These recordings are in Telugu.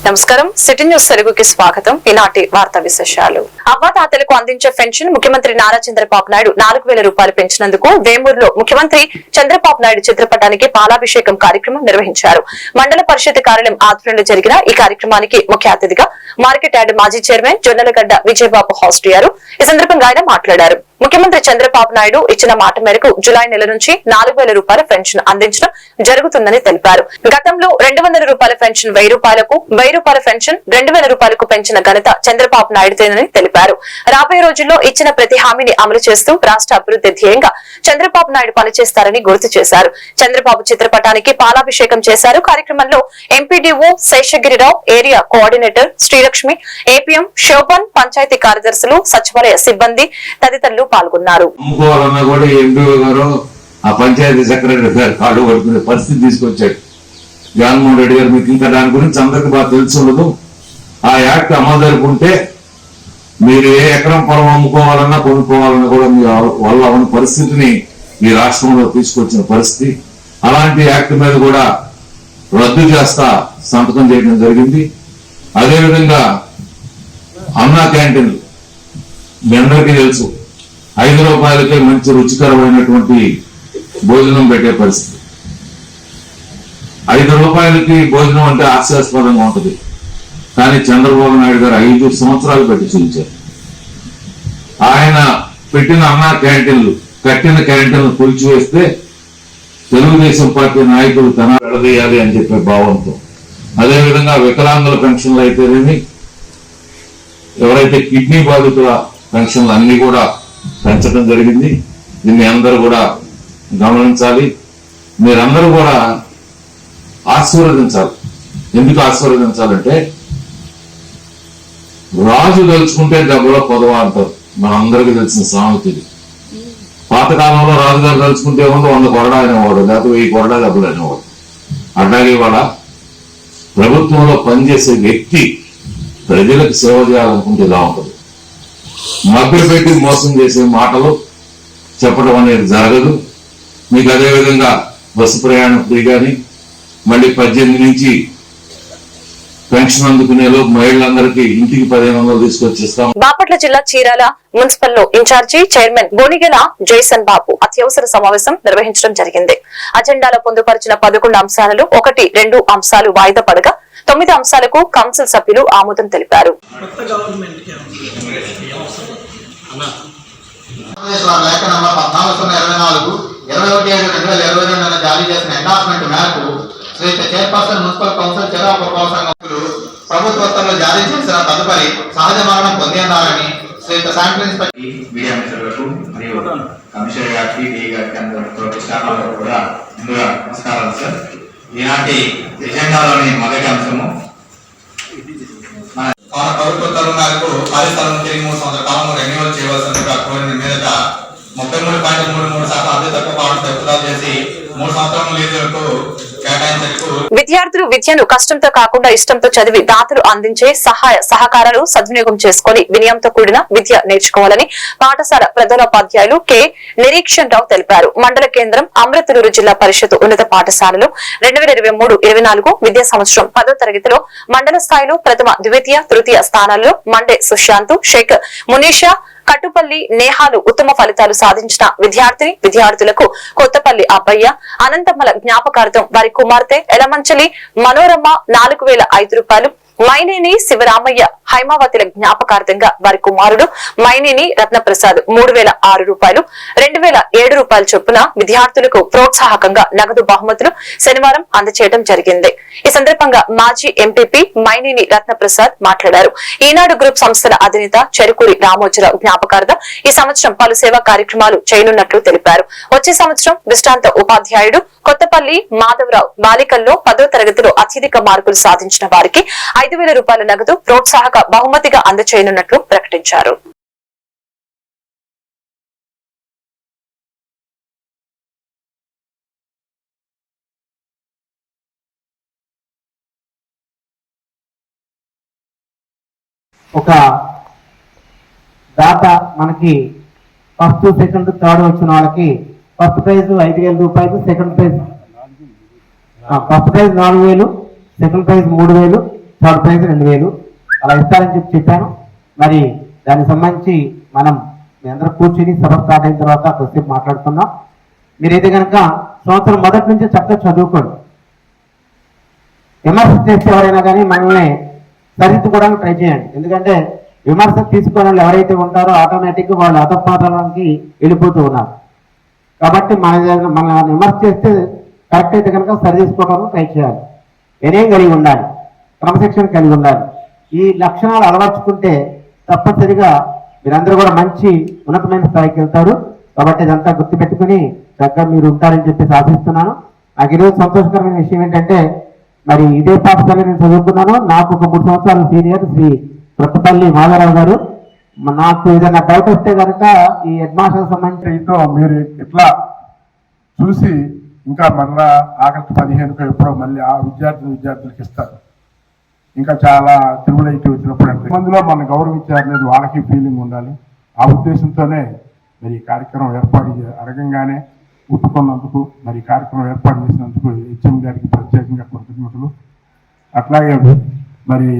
నమస్కారం. సిటీ న్యూస్ తెలుగుకి స్వాగతం. ఈనాటి వార్తా విశేషాలు. అవ్వాతాతలకు అందించే పెన్షన్ ముఖ్యమంత్రి నారా చంద్రబాబు నాయుడు 4,000 రూపాయలు పెంచినందుకు వేమూరులో ముఖ్యమంత్రి చంద్రబాబు నాయుడు చిత్రపటానికి పాలాభిషేకం కార్యక్రమం నిర్వహించారు. మండల పరిషత్ కార్యాలయం ఆధ్వర్యంలో జరిగిన ఈ కార్యక్రమానికి ముఖ్య అతిథిగా మార్కెట్ యార్డ్ మాజీ చైర్మన్ జొన్నలగడ్డ విజయబాబు హాస్ట్ అయ్యారు. ఈ సందర్భంగా ఆయన మాట్లాడారు. ముఖ్యమంత్రి చంద్రబాబు నాయుడు ఇచ్చిన మాట మేరకు జులై నెల నుంచి 4,000 రూపాయల పెన్షన్ అందించడం జరుగుతుందని తెలిపారు. గతంలో 200 రూపాయల పెన్షన్ 1,000 రూపాయలకు, 1,000 రూపాయల పెన్షన్ 2,000 రూపాయలకు పెంచిన ఘనత చంద్రబాబు నాయుడుదేనని తెలిపారు. రాబోయే రోజుల్లో ఇచ్చిన ప్రతి హామీని అమలు చేస్తూ రాష్ట్ర అభివృద్ధి ధ్యేయంగా చంద్రబాబు నాయుడు పనిచేస్తారని గుర్తు చేశారు. చంద్రబాబు చిత్రపటానికి పాలాభిషేకం చేశారు. కార్యక్రమంలో MPDO Seshagiri Rao, area coordinator Srilakshmi, APM Shobhan, panchayat కార్యదర్శులు, సచివాలయ సిబ్బంది తదితరులు పాల్గొన్నారు. పంచాయతీ సెక్రటరీ గారు కాళ్ళు పడుకునే పరిస్థితి తీసుకొచ్చాడు జగన్మోహన్ రెడ్డి గారు. మీకు ఇంకా దాని గురించి అందరికి బాగా తెలిసి ఉండదు. ఆ యాక్ట్ అమలు జరుపుకుంటే మీరు ఏ ఎకరం పొలం అమ్ముకోవాలన్నా కొనుక్కోవాలన్నా కూడా మీ వల్ల ఉన్న పరిస్థితిని ఈ రాష్ట్రంలో తీసుకొచ్చిన పరిస్థితి. అలాంటి యాక్ట్ మీద కూడా రద్దు చేస్తా సంతకం చేయడం జరిగింది. అదేవిధంగా అన్నా క్యాంటీన్లు మీ అందరికీ తెలుసు, 5 రూపాయలకే మంచి రుచికరమైనటువంటి భోజనం పెట్టే పరిస్థితి. 5 రూపాయలకి భోజనం అంటే హాస్యాస్పదంగా ఉంటుంది. కానీ చంద్రబాబు నాయుడు గారు 5 సంవత్సరాలు పెట్టి చూపించారు. ఆయన పెట్టిన అన్నా క్యాంటీన్లు, కట్టిన క్యాంటీన్లు కూల్చివేస్తే తెలుగుదేశం పార్టీ నాయకులు తన విడదీయాలి అని చెప్పే భావంతో, అదేవిధంగా వికలాంగుల పెన్షన్లు అయితేనేమి, ఎవరైతే కిడ్నీ బాధితుల పెన్షన్లు అన్ని కూడా పెంచడం జరిగింది. దీన్ని అందరూ కూడా గమనించాలి. మీరందరూ కూడా ఆశీర్వదించాలి. ఎందుకు ఆశీర్వదించాలంటే రాజు తలుచుకుంటే దెబ్బలో పొదవ అంటారు. మనందరికీ తెలిసిన సామెతది. పాతకాలంలో రాజుగారు తలుచుకుంటే 100 కొరడా అనేవాడు, లేకపోతే 1000 కొరడా దెబ్బలు అనేవాడు. అట్లాగే వాళ్ళ ప్రభుత్వంలో పనిచేసే వ్యక్తి ప్రజలకు సేవ చేయాలనుకుంటే ఇలా ఉంటుంది. మభ్యపెట్టి మోసం చేసే మాటలు చెప్పడం అనేది జరగదు. మీకు అదేవిధంగా బస్సు ప్రయాణం ఫ్రీ కానీ, మళ్ళీ 18 నుంచి పెన్షన్ అందుకునే లోపు మహిళలందరికీ ఇంటికి 1,500 తీసుకొచ్చిస్తాం. బాపట్ల జిల్లా చీరాల మున్సిపల్ లో ఇన్ఛార్జి చైర్మన్ బోనిగెల జైసన్ బాబు అత్యవసర సమావేశం నిర్వహించడం జరిగింది. అజెండాలో పొందుపరిచిన 11 అంశాలలో 1-2 అంశాలు వాయిదా పడగా 9 అంశాలకు కౌన్సిల్ సభ్యులు ఆమోదం తెలిపారు. లేఖ నంబర్ 14/24/21/2022 జారీ చేసిన ఎండార్స్మెంట్ మేరకు Sriyuta chairperson municipal council Chirala పురపాలక సంఘం ప్రభుత్వంలో జారీ చేసిన తదుపరి సహజ మరణం పొందినారని శ్రీయుత శాంపుల్ ఇన్స్పెక్టర్ మీడియా మిత్రులకు మరియు కమిషనర్ గారికి, డిఈ గారికి అందరికీ స్టాఫ్లకు కూడా ముందుగా నమస్కారాలు సార్. ఈనాటి ఎజెండాలోని మొదటి అంశము మన ప్రభుత్వ తరుణాలకు ఖాళీ స్థలం తిరిగి 3 సంవత్సరాల కాలంలో రెన్యువల్ చేయవలసిందిగా కోరిన మీదట 33.33% అతి తక్కువ కావడం పెద్దలు చేసి 3 సంవత్సరాల లీజులకు విద్యార్థులు విద్యను కష్టంతో కాకుండా ఇష్టంతో చదివి దాతలు అందించే సహాయ సహకారాలు సద్వినియోగం చేసుకుని వినయంతో కూడిన విద్య నేర్చుకోవాలని పాఠశాల ప్రధానోపాధ్యాయులు కె నిరీక్షణ్ రావు తెలిపారు. మండల కేంద్రం అమృతలూరు జిల్లా పరిషత్ ఉన్నత పాఠశాలలో 2023-24 విద్యా సంవత్సరం 10వ తరగతిలో మండల స్థాయిలో ప్రథమ, ద్వితీయ, తృతీయ స్థానాల్లో మండే సుశాంత్, షేక్ మునీషా, కట్టుపల్లి నేహాలు ఉత్తమ ఫలితాలు సాధించిన విద్యార్థులకు కొత్తపల్లి అబ్బయ్య, అనంతమ్మల జ్ఞాపకార్థం వారి కుమార్తె ఎలమంచలి మనోరమ 4,005 రూపాయలు, మైనేని శివరామయ్య, హైమావతిల జ్ఞాపకార్థంగా వారి కుమారుడు మైనేని రత్నప్రసాద్ 3,006 రూపాయలు, 2,007 రూపాయల చొప్పున విద్యార్థులకు ప్రోత్సాహకంగా నగదు బహుమతులు శనివారం అందజేయడం జరిగింది. ఈ సందర్భంగా మాజీ ఎంపీపీ మైనేని రత్నప్రసాద్ మాట్లాడారు. ఈనాడు గ్రూప్ సంస్థల అధినేత చెరుకూరి రామోజీరావు జ్ఞాపకార్థం ఈ సంవత్సరం పలు సేవా కార్యక్రమాలు చేయనున్నట్లు తెలిపారు. వచ్చే సంవత్సరం దృష్టాంత ఉపాధ్యాయుడు కొత్తపల్లి మాధవరావు బాలికల్లో 10వ తరగతిలో అత్యధిక మార్కులు సాధించిన వారికి 5,000 రూపాయల నగదు ప్రోత్సాహక బహుమతిగా అందజేయనున్నట్లు ప్రకటించారు. ఒక దాత మనకి ఫస్ట్, సెకండ్, థర్డ్ వచ్చిన వాళ్ళకి ఫస్ట్ ప్రైజ్ 5,000 రూపాయలు, second prize first prize 4,000, second prize 3,000, third prize 2000 అలా ఇస్తారని చెప్పాను. మరి దానికి సంబంధించి మనం మీ అందరూ కూర్చుని సభ స్టార్ట్ అయిన తర్వాత కొద్దిసేపు మాట్లాడుకుందాం. మీరైతే కనుక సంవత్సరం మొదటి నుంచి చక్కగా చదువుకోండి. విమర్శ చేస్తే ఎవరైనా కానీ మనల్ని సరిదిద్దుకోవడానికి ట్రై చేయండి. ఎందుకంటే విమర్శ తీసుకునే వాళ్ళు ఎవరైతే ఉంటారో ఆటోమేటిక్గా వాళ్ళు అధపాతాళానికి వెళ్ళిపోతూ ఉన్నారు. కాబట్టి మన విమర్శ చేస్తే కరెక్ట్ అయితే కనుక సరి చేసుకోవడానికి ట్రై చేయాలి. వినయం కలిగి ఉండాలి, క్రమశిక్షణ కలిగి ఉండాలి. ఈ లక్షణాలు అలవర్చుకుంటే తప్పనిసరిగా మీరందరూ కూడా మంచి ఉన్నతమైన స్థాయికి వెళ్తారు. కాబట్టి ఇదంతా గుర్తుపెట్టుకుని చక్కగా మీరు ఉంటారని చెప్పేసి ఆశిస్తున్నాను. నాకు ఈరోజు సంతోషకరమైన విషయం ఏంటంటే మరి ఇదే పాఠశాల నేను చదువుకున్నాను. నాకు ఒక 3 సంవత్సరాల సీనియర్ శ్రీ కొత్తపల్లి మాధవరావు గారు. నాకు ఏదైనా డౌట్ వస్తే కనుక ఈ హెడ్ మాస్టర్ సంబంధించి మీరు ఇట్లా చూసి ఇంకా మళ్ళా ఆగస్టు 15కు ఎప్పుడో మళ్ళీ ఆ విద్యార్థులకు ఇస్తారు. ఇంకా చాలా తిరుగులైతే వచ్చినప్పుడు అంటే అందులో మన గౌరవించారనేది వాళ్ళకి ఫీలింగ్ ఉండాలి. ఆ ఉద్దేశంతోనే మరి ఈ కార్యక్రమం ఏర్పాటు అడగంగానే ఒప్పుకున్నందుకు, మరి కార్యక్రమం ఏర్పాటు చేసినందుకు హెచ్ఎం గారికి ప్రత్యేకంగా కృతజ్ఞతలు. అట్లాగే మరి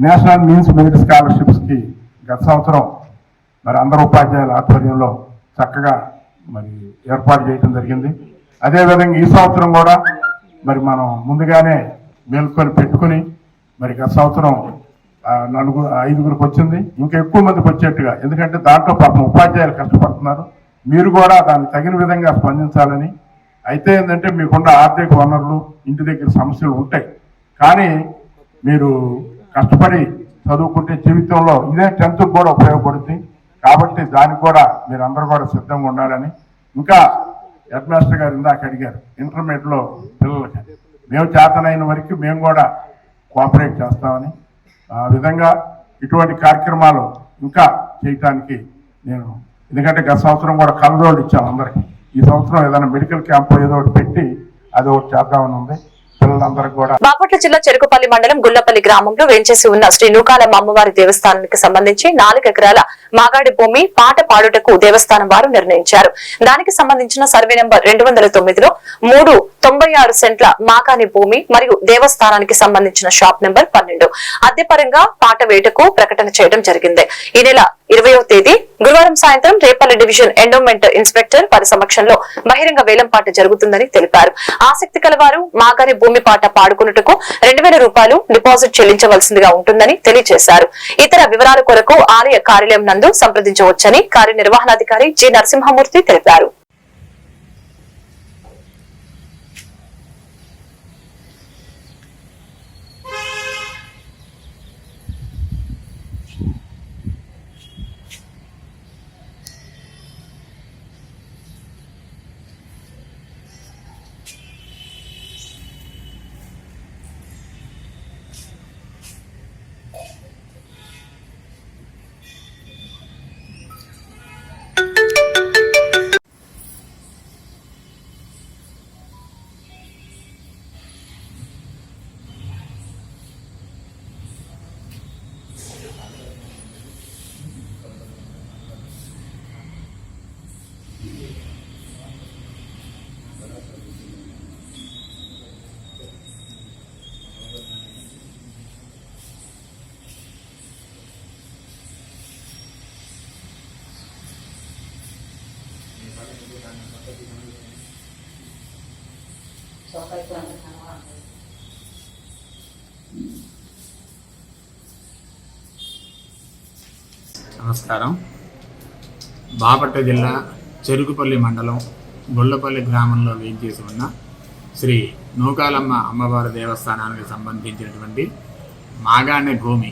నేషనల్ మీన్స్ మెరిట్ స్కాలర్షిప్స్కి గత సంవత్సరం మరి అందరు ఉపాధ్యాయుల ఆధ్వర్యంలో చక్కగా మరి ఏర్పాటు చేయడం జరిగింది. అదేవిధంగా ఈ సంవత్సరం కూడా మరి మనం ముందుగానే మేల్కొని పెట్టుకుని మరి గత సంవత్సరం 5గురికి వచ్చింది, ఇంకా ఎక్కువ మందికి వచ్చేట్టుగా. ఎందుకంటే దాంట్లో పాపం ఉపాధ్యాయులు కష్టపడుతున్నారు. మీరు కూడా దానికి తగిన విధంగా స్పందించాలని. అయితే ఏంటంటే మీకున్న ఆర్థిక వనరులు, ఇంటి దగ్గర సమస్యలు ఉంటాయి. కానీ మీరు కష్టపడి చదువుకుంటే జీవితంలో ఇదే 10th కూడా ఉపయోగపడుతుంది. కాబట్టి దానికి కూడా మీరు అందరూ కూడా సిద్ధంగా ఉండాలని. ఇంకా హెడ్ మాస్టర్ గారు ఇందాక అడిగారు ఇంటర్మీడియట్లో పిల్లలకి. మేము చేతనైన వరకు మేము కూడా కోఆపరేట్ చేస్తామని. ఆ విధంగా ఇటువంటి కార్యక్రమాలు ఇంకా చేయటానికి నేను, ఎందుకంటే గత సంవత్సరం కూడా కలదోళ్ళు ఇచ్చాము అందరికి. ఈ సంవత్సరం ఏదైనా మెడికల్ క్యాంప్ ఏదో ఒకటి పెట్టి అది ఒకటి చేద్దామని ఉంది పిల్లలందరికీ కూడా. బాపట్ల జిల్లా చెరుకుపల్లి మండలం గుల్లపల్లి గ్రామంలో వేంచేసి ఉన్న శ్రీ నూకాలమ్మ అమ్మవారి దేవస్థానానికి సంబంధించి 4 ఎకరాల మాగాడి భూమి పాట పాడుటకు దేవస్థానం వారు నిర్ణయించారు. దానికి సంబంధించిన సర్వే నెంబర్ 209లో 396 సెంట్ల మాగాని భూమి మరియు దేవస్థానానికి సంబంధించిన షాప్ నెంబర్ 12 అద్దెపరంగా పాట వేటకు ప్రకటన చేయడం జరిగింది. ఈ నెల 20వ తేదీ గురువారం సాయంత్రం రేపల్లి డివిజన్ ఎండోమెంట్ ఇన్స్పెక్టర్ వారి సమక్షంలో బహిరంగ వేలంపాట జరుగుతుందని తెలిపారు. ఆసక్తి కలవారు మాగాని భూమి పాట పాడుకున్నట్టుకు 2000 రూపాయలు డిపాజిట్ చెల్లించవలసిందిగా ఉంటుందని తెలియజేశారు. ఇతర వివరాల కొరకు ఆలయ కార్యాలయం నందు సంప్రదించవచ్చని కార్యనిర్వహణాధికారి జి నరసింహమూర్తి తెలిపారు. నమస్కారం. బాపట్ల జిల్లా చెరుకుపల్లి మండలం గొల్లపల్లి గ్రామంలో వేయించేసి ఉన్న శ్రీ నూకాలమ్మ అమ్మవారి దేవస్థానానికి సంబంధించినటువంటి మాగాణి భూమి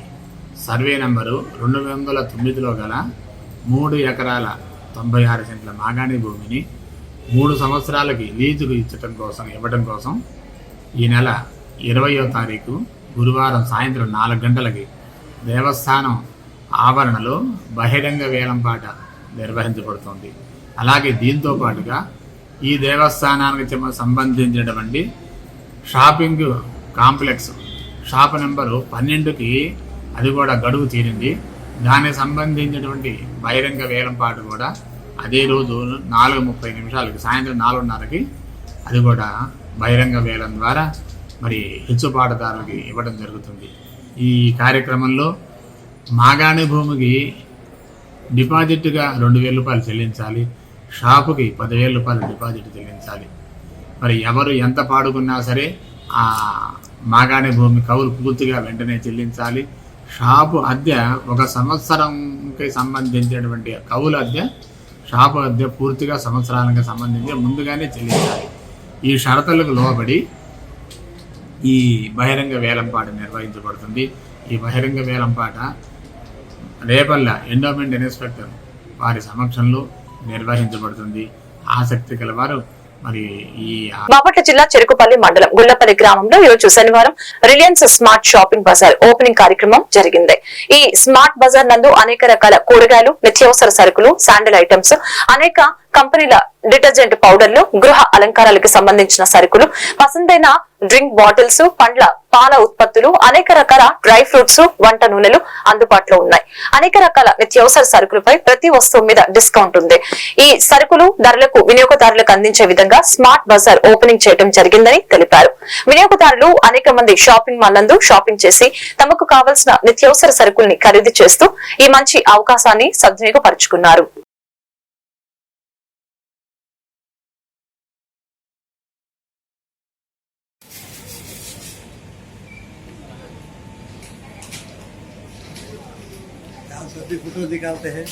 సర్వే నంబరు 209లో గల 3 ఎకరాల 96 సెంట్ల మాగాణి భూమిని 3 సంవత్సరాలకి లీజుకు ఇవ్వడం కోసం ఈ నెల 20వ తారీఖు గురువారం సాయంత్రం 4 గంటలకి దేవస్థానం ఆవరణలో బహిరంగ వేలంపాట నిర్వహించబడుతుంది. అలాగే దీంతో పాటుగా ఈ దేవస్థానానికి సంబంధించినటువంటి షాపింగ్ కాంప్లెక్స్ షాప్ నెంబరు 12కి అది కూడా గడువు తీరింది. దానికి సంబంధించినటువంటి బహిరంగ వేలంపాట కూడా అదే రోజు 4:30 నిమిషాలకి సాయంత్రం 4:30కి అది కూడా బహిరంగ వేలం ద్వారా మరి హెచ్చుపాటుదారులకి ఇవ్వడం జరుగుతుంది. ఈ కార్యక్రమంలో మాగాణి భూమికి డిపాజిట్గా 2,000 రూపాయలు చెల్లించాలి, షాపుకి 10,000 రూపాయలు డిపాజిట్ చెల్లించాలి. మరి ఎవరు ఎంత పాడుకున్నా సరే ఆ మాగాణి భూమి కౌలు పూర్తిగా వెంటనే చెల్లించాలి. షాపు అద్దె 1 సంవత్సరంకి సంబంధించినటువంటి కౌలు అద్దె, షాపు అద్దె పూర్తిగా సంవత్సరానికి సంబంధించి ముందుగానే చెల్లించాలి. ఈ షరతులకు లోబడి ఈ బహిరంగ వేలంపాట నిర్వహించబడుతుంది. ఈ బహిరంగ వేలంపాట రేపల్ల ఎండోమెంట్ ఇన్స్పెక్టర్ వారి సమక్షంలో నిర్వహించబడుతుంది. ఆసక్తి గల వారు మరి ఈ బాపట్ల జిల్లా చెరుకుపల్లి మండలం గుళ్లపల్లి గ్రామంలో ఈ రోజు శనివారం Reliance smart shopping bazaar opening కార్యక్రమం జరిగింది. ఈ స్మార్ట్ బజార్ నందు అనేక రకాల కూరగాయలు, నిత్యావసర సరుకులు, శాండిల్ ఐటమ్స్, అనేక కంపెనీల డిటర్జెంట్ పౌడర్లు, గృహ అలంకారాలకు సంబంధించిన సరుకులు, పసందైన డ్రింక్ బాటిల్స్, పండ్ల పాల ఉత్పత్తులు, అనేక రకాల డ్రై ఫ్రూట్స్, వంట నూనెలు అందుబాటులో ఉన్నాయి. అనేక రకాల నిత్యావసర సరుకులపై ప్రతి వస్తువు మీద డిస్కౌంట్ ఉంది. ఈ సరుకులు ధరలకు వినియోగదారులకు అందించే విధంగా స్మార్ట్ బజార్ ఓపెనింగ్ చేయడం జరిగిందని తెలిపారు. వినియోగదారులు అనేక మంది షాపింగ్ మాల్ నందు షాపింగ్ చేసి తమకు కావలసిన నిత్యావసర సరుకుల్ని ఖరీదు చేస్తూ ఈ మంచి అవకాశాన్ని సద్వినియోగపరుచుకున్నారు. फोटो निकालते हैं।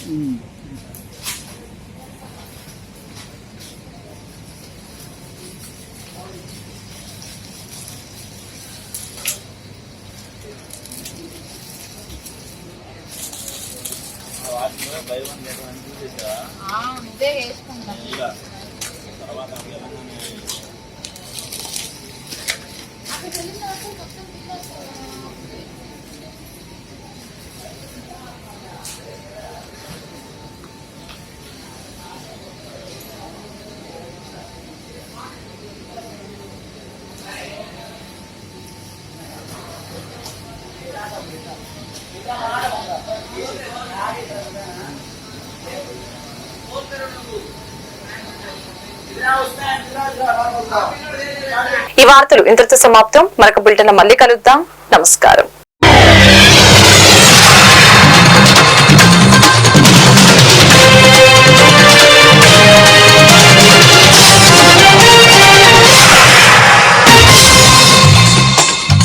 ఈ వార్తలు ఇంతటితో సమాప్తం. మరొక బులెటిన్ మళ్ళీ కలుద్దాం. నమస్కారం.